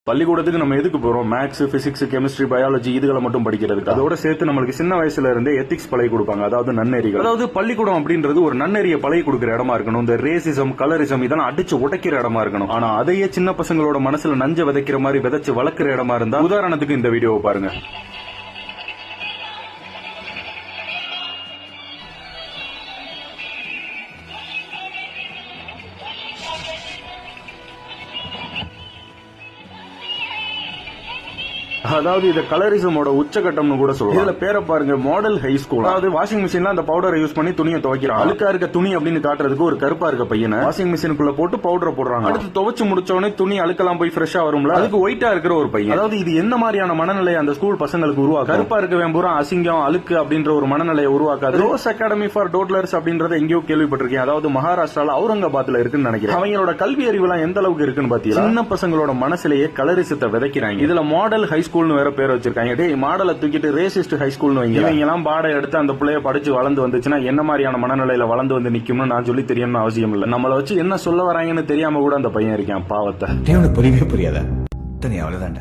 பள்ளிக்கூடத்துக்கு நம்ம எதுக்கு போறோம்? மேக்ஸ், பிசிக்ஸ், கெமிஸ்ட்ரி, பயாலஜி இதுகளை மட்டும் படிக்கிறதுக்கு. அதோட சேர்த்து நம்மளுக்கு சின்ன வயசுல இருந்தே எத்திக்ஸ் பழகி கொடுப்பாங்க, அதாவது நன்னெறிகள். அதாவது பள்ளிக்கூடம் அப்படின்றது ஒரு நன்னெறிய பழகி கொடுக்கிற இடமா இருக்கணும். இந்த ரேசிசம், கலரிசம் இதெல்லாம் அடிச்சு உடைக்கிற இடமா இருக்கணும். ஆனா அதையே சின்ன பசங்களோட மனசுல நஞ்ச விதைக்கிற மாதிரி விதைச்சு வளர்க்கிற இடமா இருந்தா, உதாரணத்துக்கு இந்த வீடியோவை பாருங்க. அதாவது இத கலரிசமோட உச்சகட்டம்னு கூட சொல்லுவாங்க. இதுல பேரை பாருங்க, மாடல் ஹை ஸ்கூல். அதாவது வாஷிங் மிஷின்ல அந்த பவுடரை யூஸ் பண்ணி துணியை துவைக்கிறாங்க. அழுக்கா இருக்க துணி அப்படின்னு காட்டுறதுக்கு ஒரு கருப்பா இருக்க பையனை வாஷிங் மிஷினுக்குள்ள போட்டு பவுடரை போடுறாங்க. அடுத்து துவைச்சு முடிச்சோடனே துணி அழுக்கெல்லாம் போய் ஃப்ரெஷ்ஷா வரும்ல, அதுக்கு ஒயிட்டா இருக்கிற ஒரு பையன். அதாவது இது என்ன மாதிரியான மனநிலையை அந்த ஸ்கூல் பசங்களுக்கு உருவாக்க? கருப்பா இருக்க பூரா அசிங்கம், அழுக்கு அப்படின்ற ஒரு மனநிலையை உருவாக்காது. ரோஸ் அகாடமி ஃபார் டோட்லர்ஸ் அப்படின்றத எங்கேயோ கேள்விப்பட்டிருக்கேன். அதாவது மகாராஷ்டிரால அவுரங்காபாத்ல இருக்குன்னு நினைக்கிறேன். அவங்களோட கல்வி அறிவு எல்லாம் எந்த அளவுக்கு இருக்குன்னு பாத்தீங்கன்னா, சின்ன பசங்களோட மனசுலயே கலரிசத்தை விதைக்கிறாங்க. இதுல மாடல் ஹை ஸ்கூல்னு வேற பேர் வச்சிருக்காங்க. மாடலை தூக்கிட்டு ரேசிஸ்ட் ஹை ஸ்கூல்னு வைங்க. இவங்க எல்லாம் பாடம் எடுத்து அந்த பிள்ளைய படிச்சு வளர்ந்து வந்துச்சுன்னா என்ன மாதிரியான மனநிலையில வளர்ந்து வந்து நிக்கும்னு நான் சொல்லி தெரியணும்னு அவசியம் இல்ல. நம்மள வச்சு என்ன சொல்ல வராங்கன்னு தெரியாம கூட அந்த பையன் இருக்கான், பாவத்தை. புரியவே புரியாத அவ்வளவுதான்.